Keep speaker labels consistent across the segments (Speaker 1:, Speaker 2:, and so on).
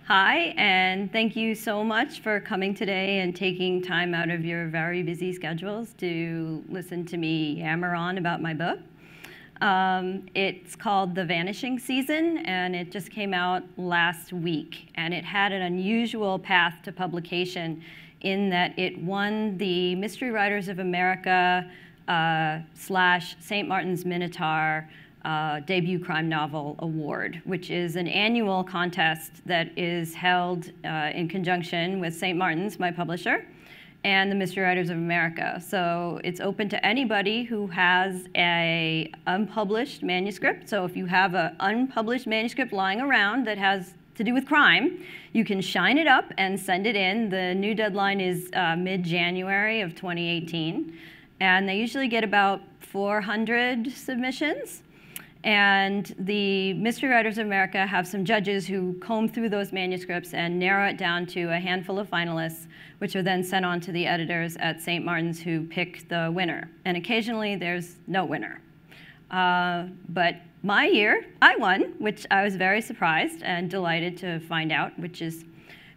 Speaker 1: Hi, and thank you so much for coming today and taking time out of your very busy schedules to listen to me yammer on about my book. It's called The Vanishing season, and it just came out last week. And it had an unusual path to publication in that it won the Mystery Writers of America / St. Martin's Minotaur Debut Crime Novel Award, which is an annual contest that is held in conjunction with St. Martin's, my publisher, and the Mystery Writers of America. So it's open to anybody who has an unpublished manuscript. So if you have an unpublished manuscript lying around that has to do with crime, you can shine it up and send it in. The new deadline is mid-January of 2018. And they usually get about 400 submissions. And the Mystery Writers of America have some judges who comb through those manuscripts and narrow it down to a handful of finalists, which are then sent on to the editors at St. Martin's who pick the winner. And occasionally there's no winner. But my year, I won, which I was very surprised and delighted to find out, which is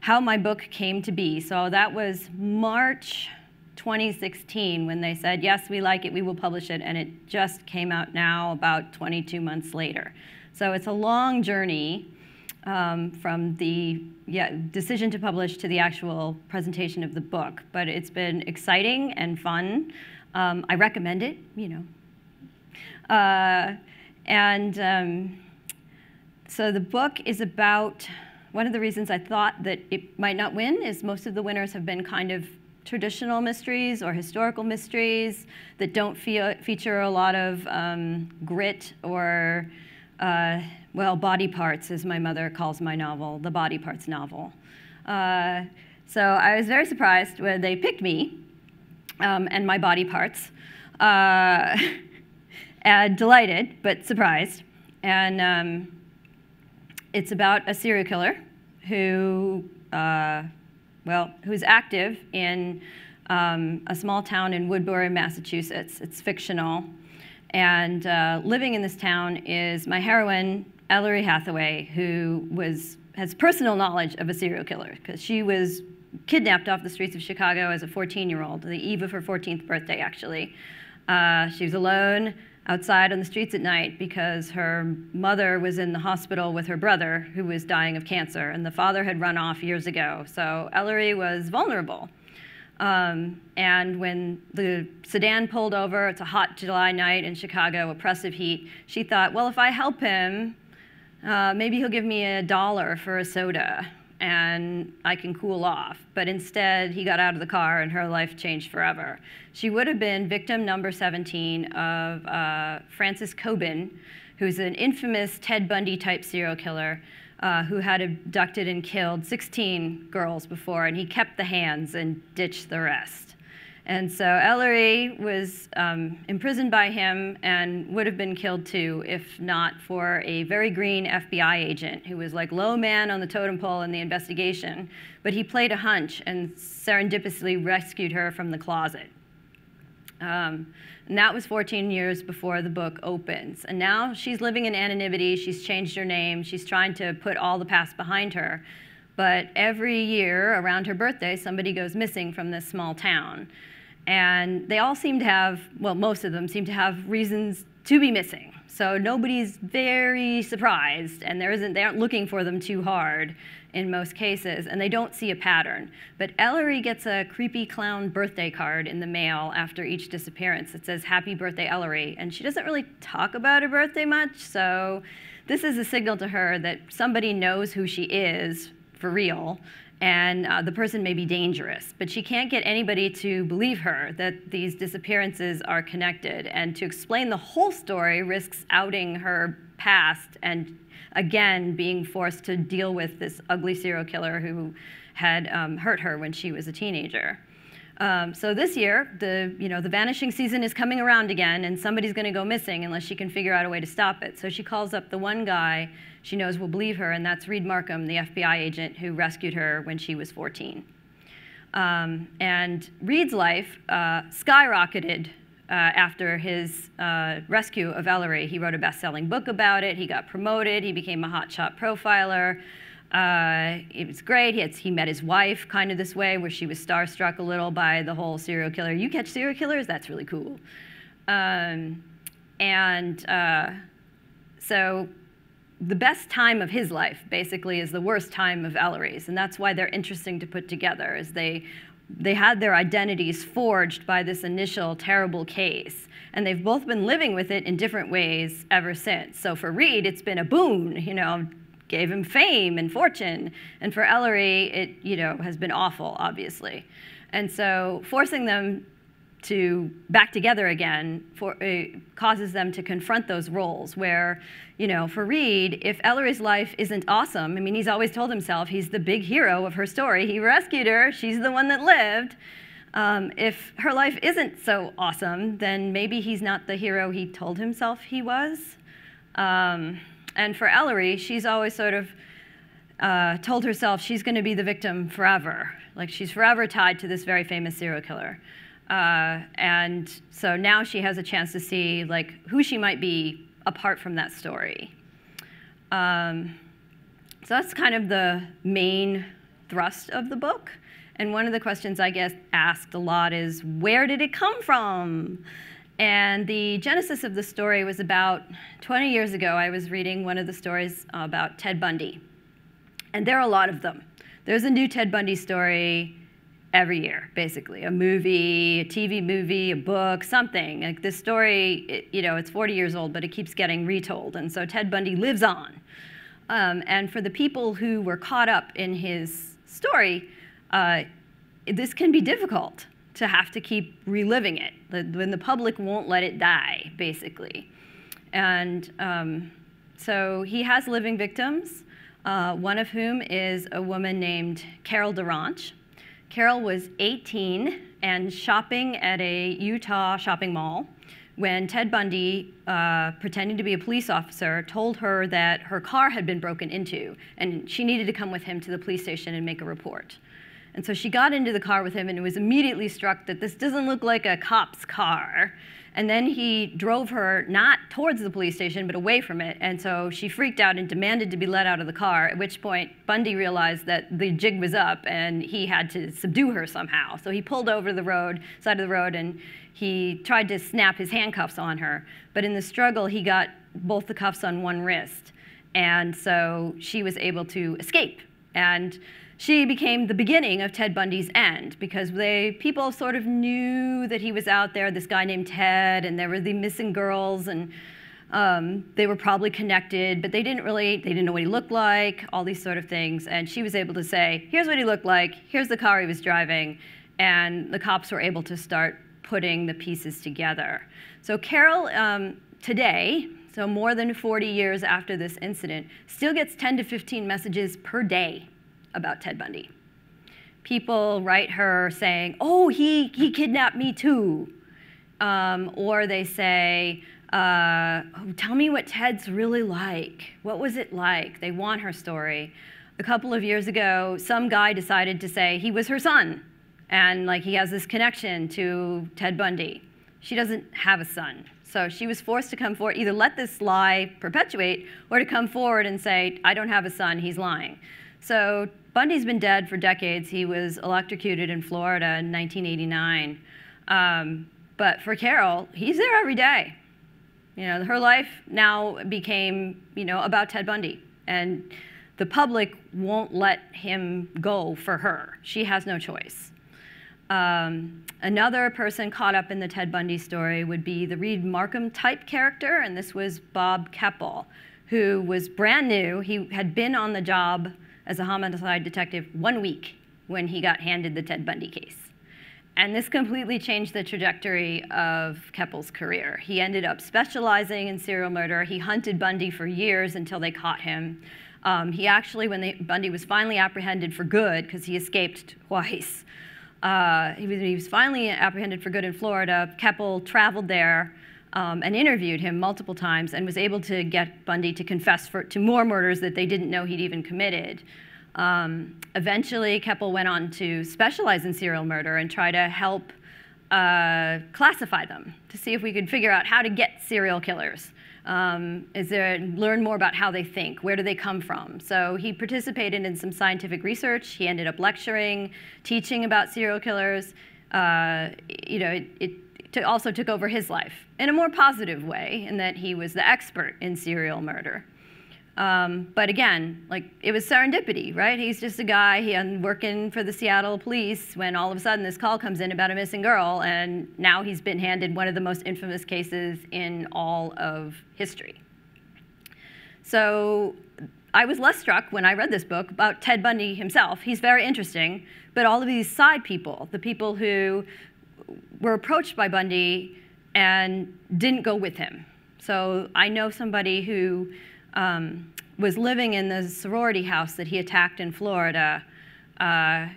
Speaker 1: how my book came to be. So that was March 2016 when they said, yes, we like it, we will publish it, and it just came out now about 22 months later. So it's a long journey from the decision to publish to the actual presentation of the book, but it's been exciting and fun. I recommend it, you know. So the book is about, one of the reasons I thought that it might not win is most of the winners have been kind of traditional mysteries or historical mysteries that don't feature a lot of grit or, well, body parts, as my mother calls my novel, the body parts novel. So I was very surprised when they picked me and my body parts, and delighted, but surprised. And it's about a serial killer who who's active in a small town in Woodbury, Massachusetts. It's fictional. And living in this town is my heroine, Ellery Hathaway, who has personal knowledge of a serial killer, because she was kidnapped off the streets of Chicago as a 14-year-old, the eve of her 14th birthday, actually. She was alone outside on the streets at night because her mother was in the hospital with her brother who was dying of cancer, and the father had run off years ago. So Ellery was vulnerable. And when the sedan pulled over, it's a hot July night in Chicago, oppressive heat, she thought, well, if I help him, maybe he'll give me $1 for a soda and I can cool off. But instead, he got out of the car and her life changed forever. She would have been victim number 17 of Francis Coben, who's an infamous Ted Bundy-type serial killer who had abducted and killed 16 girls before, and he kept the hands and ditched the rest. And so Ellery was imprisoned by him and would have been killed too if not for a very green FBI agent who was like low man on the totem pole in the investigation, but he played a hunch and serendipitously rescued her from the closet. And that was 14 years before the book opens. And now she's living in anonymity, she's changed her name, she's trying to put all the past behind her. But every year around her birthday, somebody goes missing from this small town. And they all seem to have, well, most of them seem to have reasons to be missing. So nobody's very surprised, and they aren't looking for them too hard in most cases, and they don't see a pattern. But Ellery gets a creepy clown birthday card in the mail after each disappearance. It says, "Happy birthday, Ellery." And she doesn't really talk about her birthday much, so this is a signal to her that somebody knows who she is for real, and the person may be dangerous. But she can't get anybody to believe her that these disappearances are connected. And to explain the whole story risks outing her past and, again, being forced to deal with this ugly serial killer who had hurt her when she was a teenager. So this year, the Vanishing season is coming around again, and somebody's going to go missing unless she can figure out a way to stop it. So she calls up the one guy she knows will believe her, and that's Reed Markham, the FBI agent who rescued her when she was 14. And Reed's life skyrocketed after his rescue of Ellery. He wrote a best-selling book about it. He got promoted. He became a hotshot profiler. It was great. He met his wife kind of this way, where she was starstruck a little by the whole serial killer. You catch serial killers? That's really cool. So the best time of his life, basically, is the worst time of Ellery's. And that's why they're interesting to put together, is they had their identities forged by this initial terrible case. And they've both been living with it in different ways ever since. So for Reed, it's been a boon, gave him fame and fortune. And for Ellery, it has been awful, obviously. And so forcing them to back together again causes them to confront those roles where, for Reed, if Ellery's life isn't awesome, I mean, he's always told himself he's the big hero of her story. He rescued her. She's the one that lived. If her life isn't so awesome, then maybe he's not the hero he told himself he was. And for Ellery, she's always sort of told herself she's going to be the victim forever. Like, she's forever tied to this very famous serial killer. And so now she has a chance to see who she might be apart from that story. So that's kind of the main thrust of the book. And one of the questions I get asked a lot is, where did it come from? And the genesis of the story was about 20 years ago. I was reading one of the stories about Ted Bundy. And there are a lot of them. There's a new Ted Bundy story every year, basically. A movie, a TV movie, a book, something. Like this story, it's 40 years old, but it keeps getting retold. And so Ted Bundy lives on. And for the people who were caught up in his story, this can be difficult to have to keep reliving it, when the public won't let it die, basically. And so he has living victims, one of whom is a woman named Carol Durant. Carol was 18 and shopping at a Utah shopping mall when Ted Bundy, pretending to be a police officer, told her that her car had been broken into and she needed to come with him to the police station and make a report. And so she got into the car with him and was immediately struck that this doesn't look like a cop's car. And then he drove her not towards the police station, but away from it. And so she freaked out and demanded to be let out of the car, at which point Bundy realized that the jig was up and he had to subdue her somehow. So he pulled over the side of the road, and he tried to snap his handcuffs on her. But in the struggle, he got both the cuffs on one wrist. And so she was able to escape. And she became the beginning of Ted Bundy's end, because people sort of knew that he was out there, this guy named Ted, and there were the missing girls, and they were probably connected, but they didn't know what he looked like, all these sort of things. And she was able to say, here's what he looked like, here's the car he was driving, and the cops were able to start putting the pieces together. So Carol, today, so more than 40 years after this incident, still gets 10 to 15 messages per day about Ted Bundy. People write her saying, oh, he kidnapped me too. Or they say, oh, tell me what Ted's really like. What was it like? They want her story. A couple of years ago, some guy decided to say he was her son, and he has this connection to Ted Bundy. She doesn't have a son. So she was forced to come forward, either let this lie perpetuate, or to come forward and say, I don't have a son, he's lying. So Bundy's been dead for decades. He was electrocuted in Florida in 1989. But for Carol, he's there every day. Her life now became, about Ted Bundy. And the public won't let him go for her. She has no choice. Another person caught up in the Ted Bundy story would be the Reed Markham type character, and this was Bob Keppel, who was brand new. He had been on the job as a homicide detective 1 week when he got handed the Ted Bundy case. And this completely changed the trajectory of Keppel's career. He ended up specializing in serial murder. He hunted Bundy for years until they caught him. He actually, when Bundy was finally apprehended for good, because he escaped twice, he was finally apprehended for good in Florida. Keppel traveled there and interviewed him multiple times and was able to get Bundy to confess to more murders that they didn't know he'd even committed. Eventually, Keppel went on to specialize in serial murder and try to help classify them to see if we could figure out how to get serial killers. Learn more about how they think, where do they come from. So he participated in some scientific research. He ended up lecturing, teaching about serial killers. It also took over his life in a more positive way, in that he was the expert in serial murder. But again, it was serendipity, right? He's just a guy working for the Seattle police when all of a sudden this call comes in about a missing girl, and now he's been handed one of the most infamous cases in all of history. So I was less struck when I read this book about Ted Bundy himself. He's very interesting, but all of these side people, the people who were approached by Bundy and didn't go with him. So I know somebody who was living in the sorority house that he attacked in Florida.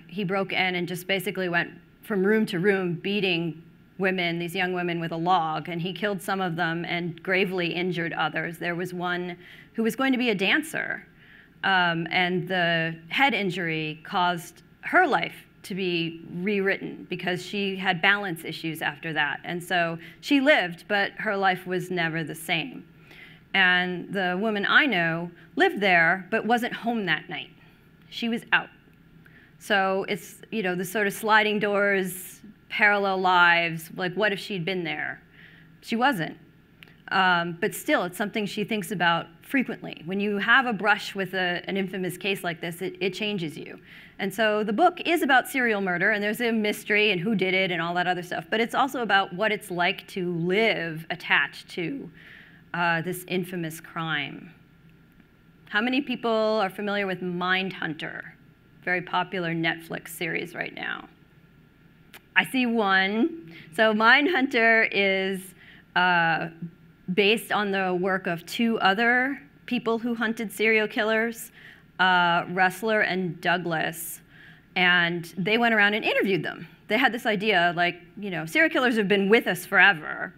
Speaker 1: He broke in and just basically went from room to room beating women, these young women, with a log, and he killed some of them and gravely injured others. There was one who was going to be a dancer, and the head injury caused her life to be rewritten because she had balance issues after that. And so she lived, but her life was never the same. And the woman I know lived there, but wasn't home that night. She was out. So it's, the sort of sliding doors, parallel lives, what if she'd been there? She wasn't. But still, it's something she thinks about frequently. When you have a brush with an infamous case like this, it changes you. And so the book is about serial murder, and there's a mystery and who did it and all that other stuff. But it's also about what it's like to live attached to this infamous crime. How many people are familiar with Mindhunter? Very popular Netflix series right now. I see one. So Mindhunter is based on the work of two other people who hunted serial killers, Ressler and Douglas. And they went around and interviewed them. They had this idea, serial killers have been with us forever,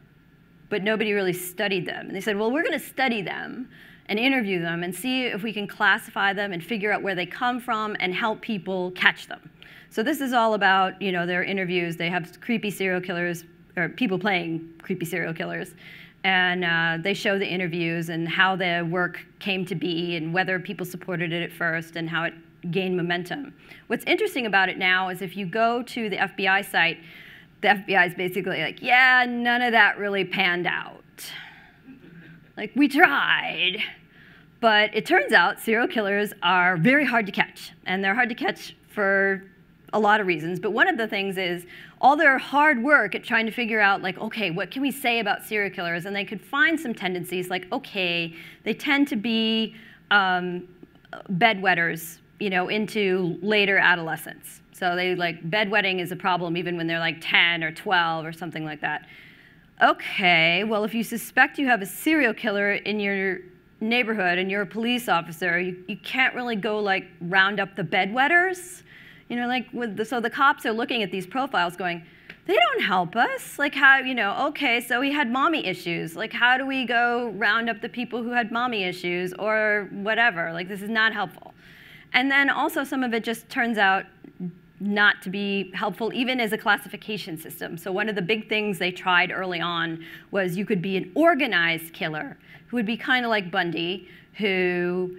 Speaker 1: but nobody really studied them. And they said, well, we're going to study them and interview them and see if we can classify them and figure out where they come from and help people catch them. So this is all about their interviews. They have creepy serial killers, or people playing creepy serial killers. And they show the interviews and how the work came to be and whether people supported it at first and how it gained momentum. What's interesting about it now is if you go to the FBI site, the FBI is basically like, yeah, none of that really panned out. We tried. But it turns out serial killers are very hard to catch. And they're hard to catch for a lot of reasons. But one of the things is all their hard work at trying to figure out, okay, what can we say about serial killers? And they could find some tendencies okay, they tend to be bedwetters, into later adolescence. So they bedwetting is a problem even when they're 10 or 12 or something like that. Okay, well, if you suspect you have a serial killer in your neighborhood and you're a police officer, you can't really go round up the bedwetters. So the cops are looking at these profiles going, they don't help us. How, okay, so he had mommy issues. How do we go round up the people who had mommy issues or whatever? This is not helpful. And then also some of it just turns out not to be helpful even as a classification system. So one of the big things they tried early on was you could be an organized killer who would be kind of like Bundy, who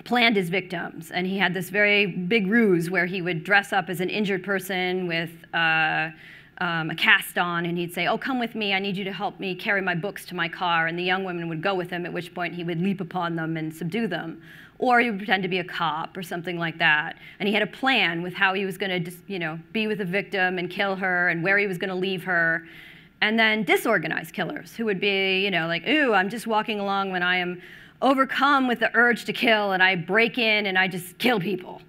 Speaker 1: planned his victims. And he had this very big ruse where he would dress up as an injured person with a cast on, and he'd say, oh, come with me. I need you to help me carry my books to my car. And the young women would go with him, at which point he would leap upon them and subdue them. Or he would pretend to be a cop or something like that. And he had a plan with how he was going to be with the victim and kill her and where he was going to leave her. And then disorganized killers who would be, ooh, I'm just walking along when I am overcome with the urge to kill, and I break in and I just kill people.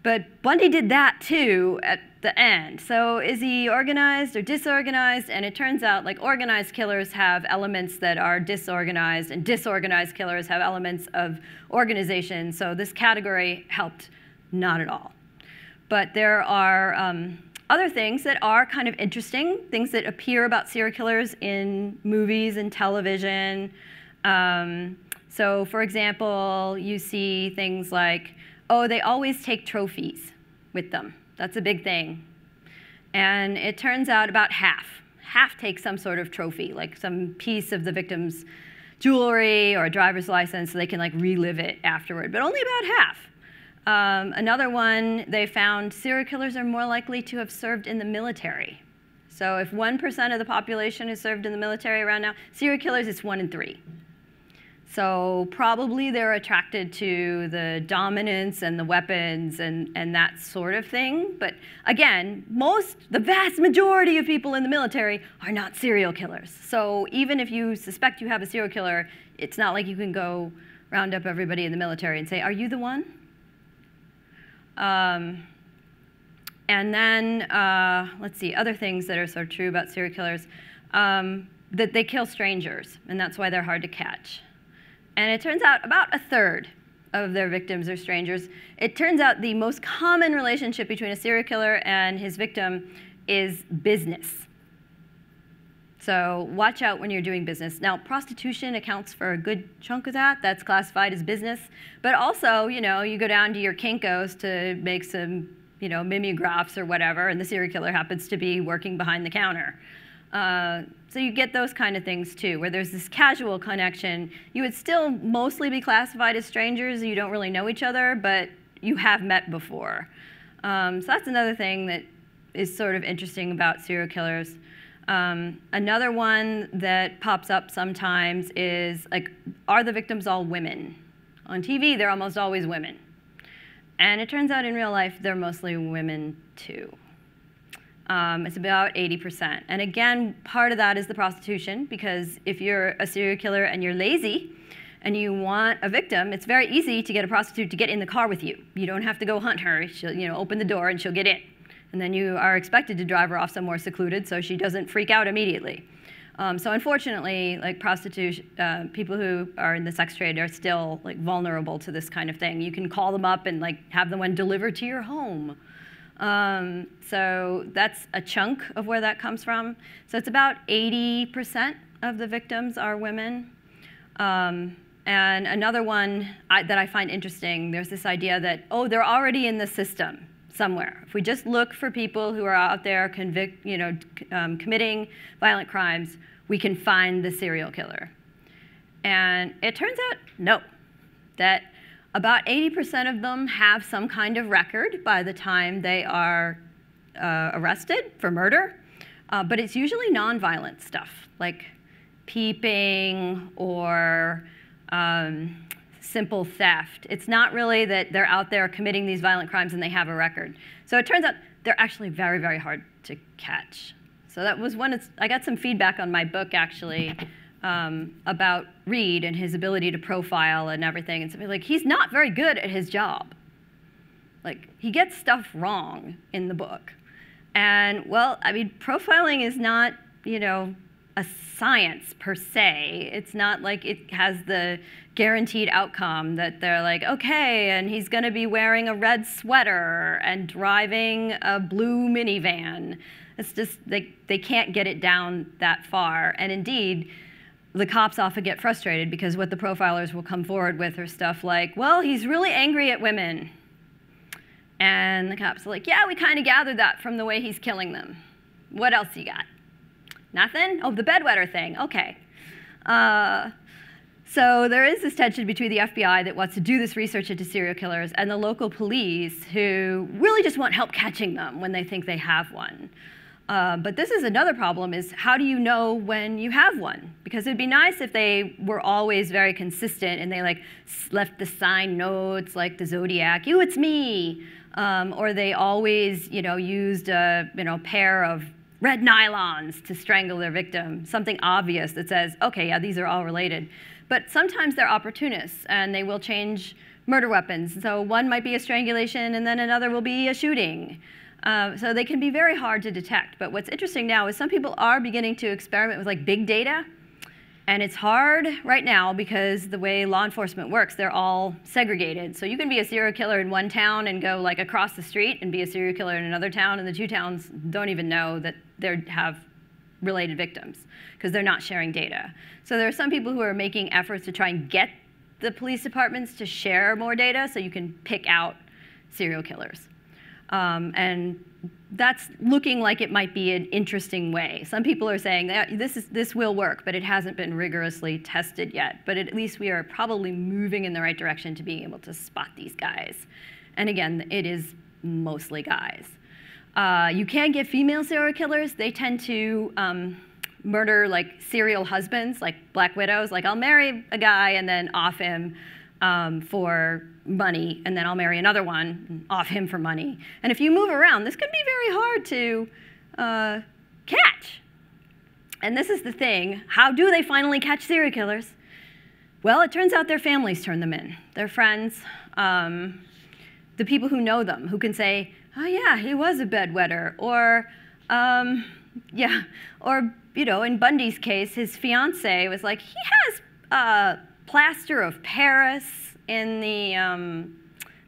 Speaker 1: But Bundy did that too at the end. So is he organized or disorganized? And it turns out organized killers have elements that are disorganized, and disorganized killers have elements of organization. So this category helped not at all. But there are other things that are kind of interesting, things that appear about serial killers in movies and television. So for example, you see things like, oh, they always take trophies with them. That's a big thing. And it turns out about half take some sort of trophy, like some piece of the victim's jewelry or a driver's license, so they can like relive it afterward, but only about half. Another one, they found serial killers are more likely to have served in the military. So if 1% of the population has served in the military around now, serial killers, it's 1 in 3. So probably they're attracted to the dominance and the weapons and that sort of thing. But again, the vast majority of people in the military are not serial killers. So even if you suspect you have a serial killer, it's not like you can go round up everybody in the military and say, are you the one? And then, let's see, other things that are sort of true about serial killers, that they kill strangers, and that's why they're hard to catch. And it turns out about a third of their victims are strangers. It turns out the most common relationship between a serial killer and his victim is business. So watch out when you're doing business. Now, prostitution accounts for a good chunk of that. That's classified as business. But also, you know, you go down to your Kinko's to make some, you know, mimeographs or whatever, and the serial killer happens to be working behind the counter. So you get those kind of things too, where there's this casual connection. You would still mostly be classified as strangers. You don't really know each other, but you have met before. So that's another thing that is sort of interesting about serial killers. Another one that pops up sometimes is, like, are the victims all women? On TV, they're almost always women. And it turns out in real life, they're mostly women too. It's about 80%. And again, part of that is the prostitution, because if you're a serial killer and you're lazy and you want a victim, it's very easy to get a prostitute to get in the car with you. You don't have to go hunt her. She'll, you know, open the door and she'll get in. And then you are expected to drive her off somewhere secluded so she doesn't freak out immediately. So unfortunately, like prostitution, people who are in the sex trade are still like vulnerable to this kind of thing. You can call them up and like have the one delivered to your home. So that's a chunk of where that comes from. So it's about 80% of the victims are women. And another one that I find interesting, there's this idea that, oh, they're already in the system somewhere. If we just look for people who are out there committing violent crimes, we can find the serial killer. And it turns out, no, that about 80% of them have some kind of record by the time they are arrested for murder. But it's usually nonviolent stuff, like peeping or simple theft. It's not really that they're out there committing these violent crimes and they have a record. So it turns out they're actually very, very hard to catch. So that was one. I got some feedback on my book, actually, about Reed and his ability to profile and everything. And something like, he's not very good at his job. Like, he gets stuff wrong in the book. And, well, I mean, profiling is not, you know, a science per se. It's not like it has the guaranteed outcome that they're like, okay, and he's going to be wearing a red sweater and driving a blue minivan. It's just, they can't get it down that far. And indeed, the cops often get frustrated because what the profilers will come forward with are stuff like, well, he's really angry at women. And the cops are like, yeah, we kind of gathered that from the way he's killing them. What else you got? Nothing? Oh, the bedwetter thing. OK. So there is this tension between the FBI that wants to do this research into serial killers and the local police who really just want help catching them when they think they have one. But this is another problem, is how do you know when you have one? Because it'd be nice if they were always very consistent and they like left the sign notes like the Zodiac, you, it's me. Or they always, you know, used a pair of red nylons to strangle their victim, something obvious that says, okay, yeah, these are all related. But sometimes they're opportunists, and they will change murder weapons. So one might be a strangulation, and then another will be a shooting. So they can be very hard to detect. But what's interesting now is some people are beginning to experiment with like big data. And it's hard right now because the way law enforcement works, they're all segregated. So you can be a serial killer in one town and go like across the street and be a serial killer in another town, and the two towns don't even know that they have related victims because they're not sharing data. So there are some people who are making efforts to try and get the police departments to share more data so you can pick out serial killers. And that's looking like it might be an interesting way. Some people are saying that this will work, but it hasn't been rigorously tested yet. But at least we are probably moving in the right direction to being able to spot these guys. And again, it is mostly guys. You can get female serial killers. They tend to murder like serial husbands, like black widows. Like, I'll marry a guy and then off him for money, and then I'll marry another one and off him for money. And if you move around, this can be very hard to catch. And this is the thing. How do they finally catch serial killers? Well, it turns out their families turn them in. Their friends, the people who know them, who can say, oh yeah, he was a bedwetter, or yeah, or in Bundy's case, his fiance was like, he has plaster of Paris in the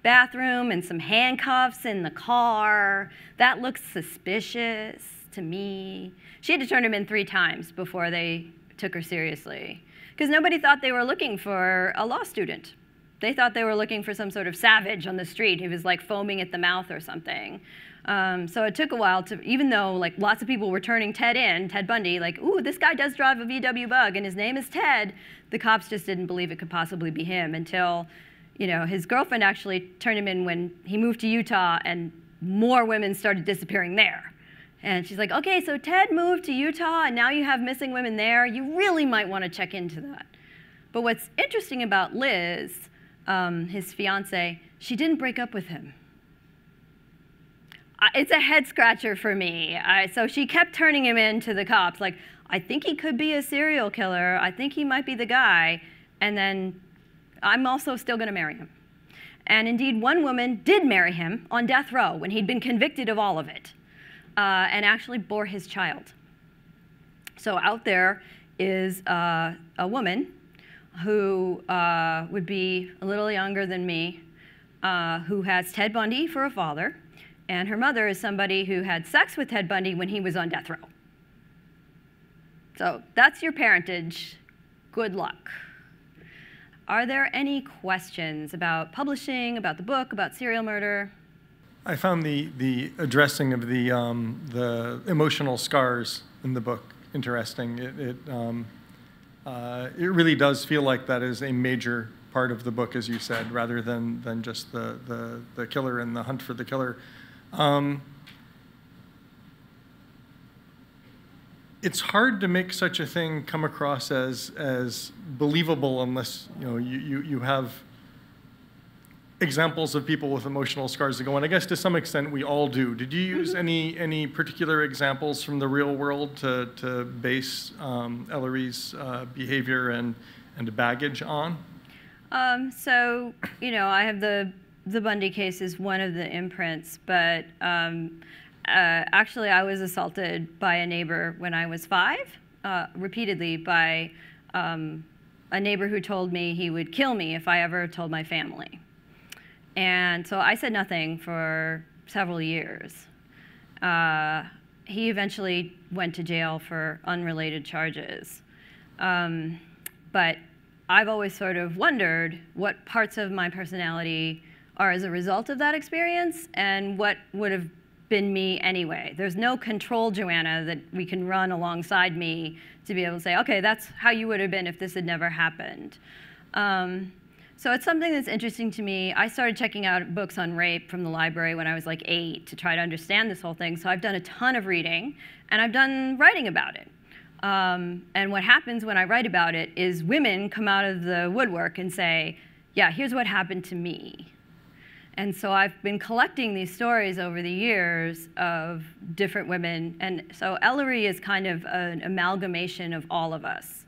Speaker 1: bathroom and some handcuffs in the car. That looks suspicious to me. She had to turn him in 3 times before they took her seriously, because nobody thought they were looking for a law student. They thought they were looking for some sort of savage on the street who was like foaming at the mouth or something. So it took a while to, even though like lots of people were turning Ted Bundy, like, ooh, this guy does drive a VW Bug and his name is Ted, the cops just didn't believe it could possibly be him until his girlfriend actually turned him in when he moved to Utah and more women started disappearing there. And she's like, okay, so Ted moved to Utah and now you have missing women there. You really might want to check into that. But what's interesting about Liz, his fiance, she didn't break up with him. It's a head scratcher for me. So she kept turning him in to the cops, like, I think he could be a serial killer. I think he might be the guy. And then I'm also still going to marry him. And indeed, one woman did marry him on death row when he'd been convicted of all of it, and actually bore his child. So out there is a woman who would be a little younger than me, who has Ted Bundy for a father, and her mother is somebody who had sex with Ted Bundy when he was on death row. So that's your parentage. Good luck. Are there any questions about publishing, about the book, about serial murder?
Speaker 2: I found the addressing of the emotional scars in the book interesting. It really does feel like that is a major part of the book, as you said, rather than just the killer and the hunt for the killer. It's hard to make such a thing come across as believable unless you have examples of people with emotional scars to go. And I guess to some extent we all do. Did you use any particular examples from the real world to base Ellery's behavior and baggage on?
Speaker 1: So I have the Bundy case is one of the imprints, but actually I was assaulted by a neighbor when I was 5, repeatedly by a neighbor who told me he would kill me if I ever told my family. And so I said nothing for several years. He eventually went to jail for unrelated charges. But I've always sort of wondered what parts of my personality are as a result of that experience and what would have been me anyway. There's no control Joanna that we can run alongside me to be able to say, okay, that's how you would have been if this had never happened. So it's something that's interesting to me. I started checking out books on rape from the library when I was like 8 to try to understand this whole thing. So I've done a ton of reading, and I've done writing about it. And what happens when I write about it is women come out of the woodwork and say, yeah, here's what happened to me. And so I've been collecting these stories over the years of different women. And so Ellery is kind of an amalgamation of all of us.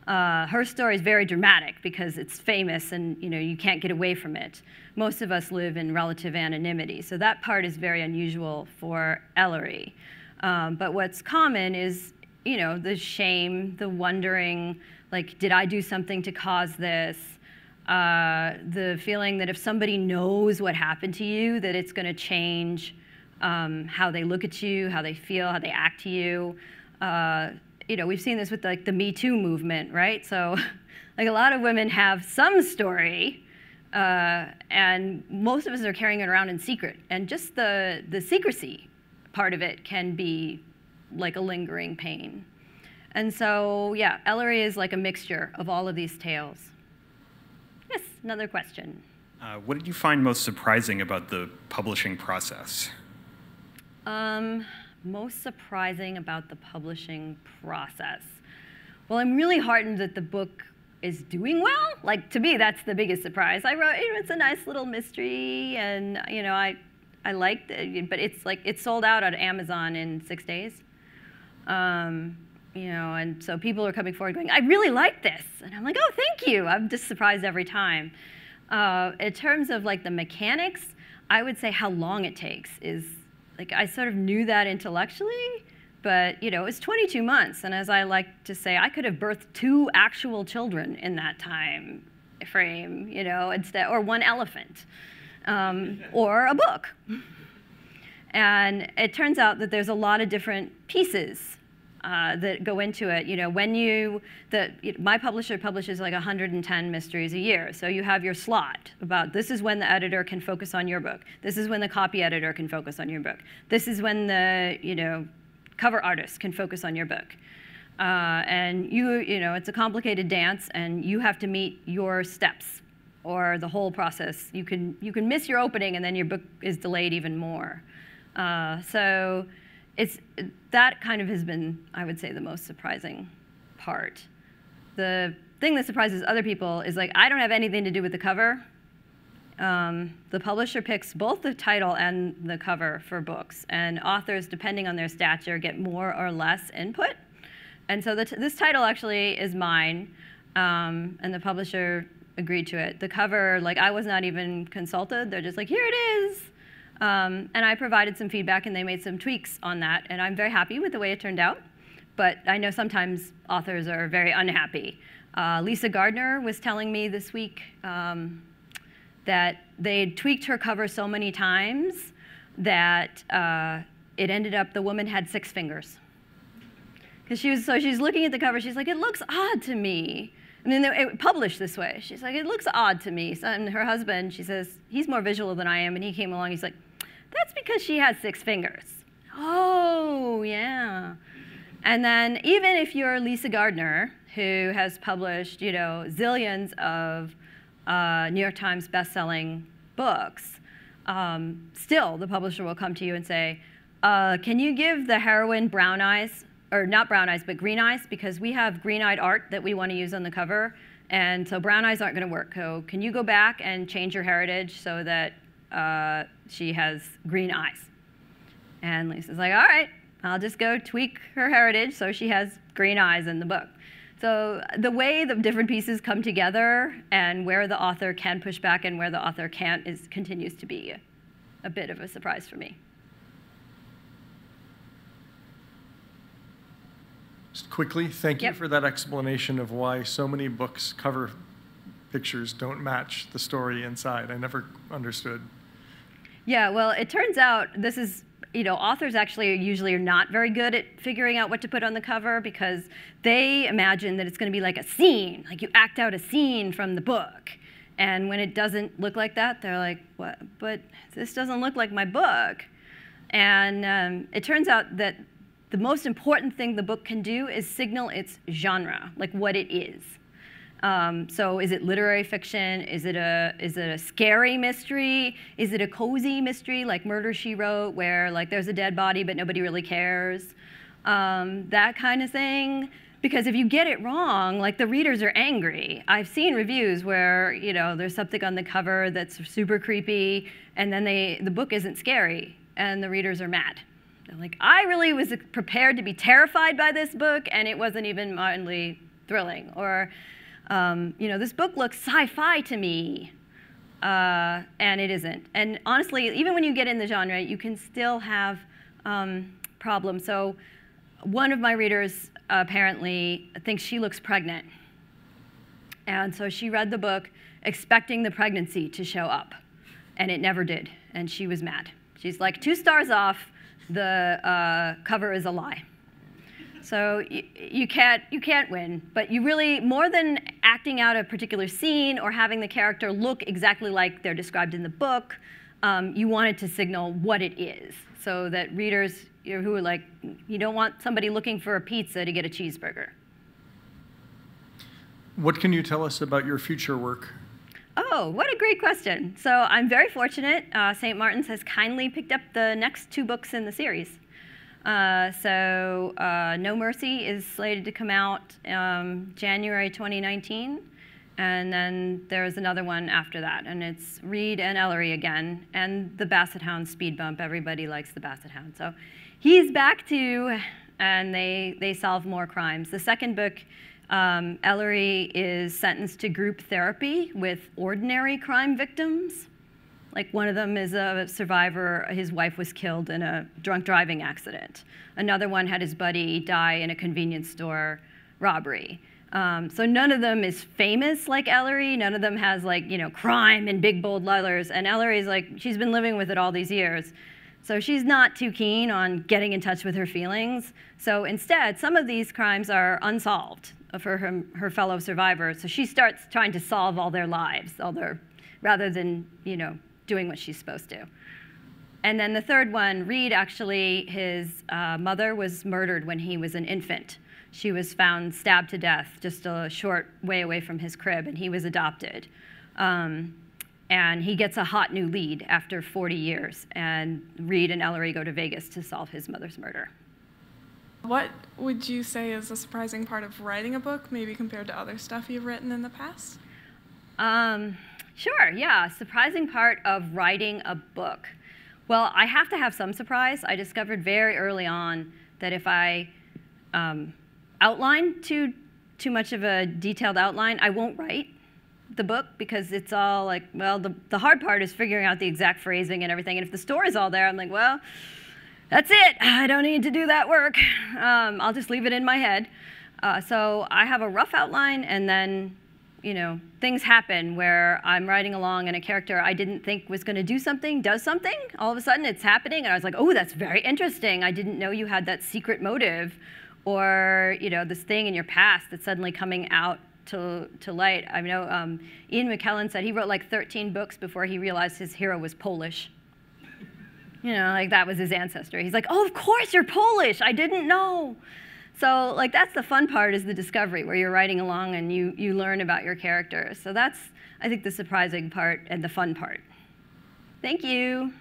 Speaker 1: Her story is very dramatic because it's famous and you can't get away from it. Most of us live in relative anonymity. So that part is very unusual for Ellery. But what's common is the shame, the wondering, like, did I do something to cause this? The feeling that if somebody knows what happened to you, that it's going to change how they look at you, how they feel, how they act to you. We've seen this with like the Me Too movement, right? So like a lot of women have some story And most of us are carrying it around in secret. And just the secrecy part of it can be like a lingering pain. And so, yeah, Ellery is like a mixture of all of these tales. Yes, another question.
Speaker 3: What did you find most surprising about the publishing process?
Speaker 1: Most surprising about the publishing process. Well, I'm really heartened that the book is doing well. Like, to me, that's the biggest surprise. I wrote, it's a nice little mystery, and I liked it, but it's sold out on Amazon in 6 days. And so people are coming forward going, I really like this. And I'm like, oh, thank you. I'm just surprised every time. In terms of like the mechanics, I would say how long it takes is, like, I sort of knew that intellectually, but it's 22 months. And as I like to say, I could have birthed 2 actual children in that time frame, instead, or 1 elephant, or a book. And it turns out that there's a lot of different pieces that go into it. My publisher publishes like 110 mysteries a year. So you have your slot about this is when the editor can focus on your book. This is when the copy editor can focus on your book. This is when the cover artist can focus on your book. And it's a complicated dance, and you have to meet your steps or the whole process. You can miss your opening, and then your book is delayed even more. So that kind of has been, I would say, the most surprising part. The thing that surprises other people is, like, I don't have anything to do with the cover. The publisher picks both the title and the cover for books, and authors, depending on their stature, get more or less input. And so this title actually is mine, and the publisher agreed to it. The cover, like, I was not even consulted. They're just like, here it is. And I provided some feedback, and they made some tweaks on that. And I'm very happy with the way it turned out. But I know sometimes authors are very unhappy. Lisa Gardner was telling me this week that they had tweaked her cover so many times that it ended up the woman had 6 fingers. Because she's looking at the cover. She's like, it looks odd to me. And then it published this way. She's like, it looks odd to me. And her husband, she says, he's more visual than I am. And he came along. He's like, that's because she has 6 fingers. Oh, yeah. And then even if you're Lisa Gardner, who has published zillions of New York Times best-selling books, still the publisher will come to you and say, can you give the heroine brown eyes? Or not brown eyes, but green eyes, because we have green-eyed art that we want to use on the cover. And so brown eyes aren't going to work. So can you go back and change your heritage so that she has green eyes? And Lisa's like, all right, I'll just go tweak her heritage so she has green eyes in the book. So the way the different pieces come together and where the author can push back and where the author can't continues to be a bit of a surprise for me.
Speaker 2: Just quickly, thank you for that explanation of why so many books' cover pictures don't match the story inside. I never understood.
Speaker 1: Yeah, well, it turns out this is, authors actually usually are not very good at figuring out what to put on the cover because they imagine that it's going to be like a scene, like you act out a scene from the book. And when it doesn't look like that, they're like, what? But this doesn't look like my book. And it turns out that the most important thing the book can do is signal its genre, like what it is. So is it literary fiction? Is it a scary mystery? Is it a cozy mystery like Murder, She Wrote, where like there's a dead body but nobody really cares? That kind of thing. Because if you get it wrong, like the readers are angry. I've seen reviews where there's something on the cover that's super creepy, and then the book isn't scary, and the readers are mad. Like, I really was prepared to be terrified by this book, and it wasn't even mildly thrilling. Or, this book looks sci-fi to me, and it isn't. And honestly, even when you get in the genre, you can still have problems. So one of my readers apparently thinks she looks pregnant. And so she read the book expecting the pregnancy to show up, and it never did, and she was mad. She's like, 2 stars off. The cover is a lie. So you can't win, but you really, more than acting out a particular scene or having the character look exactly like they're described in the book, you want it to signal what it is, so that readers who are like, you don't want somebody looking for a pizza to get a cheeseburger.
Speaker 2: What can you tell us about your future work?
Speaker 1: Oh, what a great question. So I'm very fortunate. St. Martin's has kindly picked up the next 2 books in the series. No Mercy is slated to come out January 2019, and then there's another one after that, and it's Reed and Ellery again, and the Basset Hound speed bump. Everybody likes the Basset Hound. So he's back too, and they solve more crimes. The second book, Ellery is sentenced to group therapy with ordinary crime victims. Like, one of them is a survivor. His wife was killed in a drunk driving accident. Another one had his buddy die in a convenience store robbery. So none of them is famous like Ellery. None of them has, like, crime in big, bold letters. And Ellery's like, she's been living with it all these years. So she's not too keen on getting in touch with her feelings. So instead, some of these crimes are unsolved for her fellow survivors. So she starts trying to solve all their lives, rather than, doing what she's supposed to. And then the third one, Reed, actually, his mother was murdered when he was an infant. She was found stabbed to death just a short way away from his crib, and he was adopted. And he gets a hot new lead after 40 years, and Reed and Ellery go to Vegas to solve his mother's murder.
Speaker 4: What would you say is a surprising part of writing a book, maybe compared to other stuff you've written in the past?
Speaker 1: Sure, yeah. Surprising part of writing a book. Well, I have to have some surprise. I discovered very early on that if I outline too much of a detailed outline, I won't write the book, because it's all like, well, the hard part is figuring out the exact phrasing and everything. And if the story's all there, I'm like, well, that's it. I don't need to do that work. I'll just leave it in my head. So I have a rough outline, and then things happen where I'm writing along and a character I didn't think was going to do something does something. All of a sudden it's happening, and I was like, oh, that's very interesting. I didn't know you had that secret motive, or this thing in your past that's suddenly coming out to light. I know Ian McKellen said he wrote like 13 books before he realized his hero was Polish. Like that was his ancestor. He's like, oh, of course you're Polish. I didn't know. So like that's the fun part, is the discovery, where you're writing along and you learn about your characters. So that's, I think, the surprising part and the fun part. Thank you.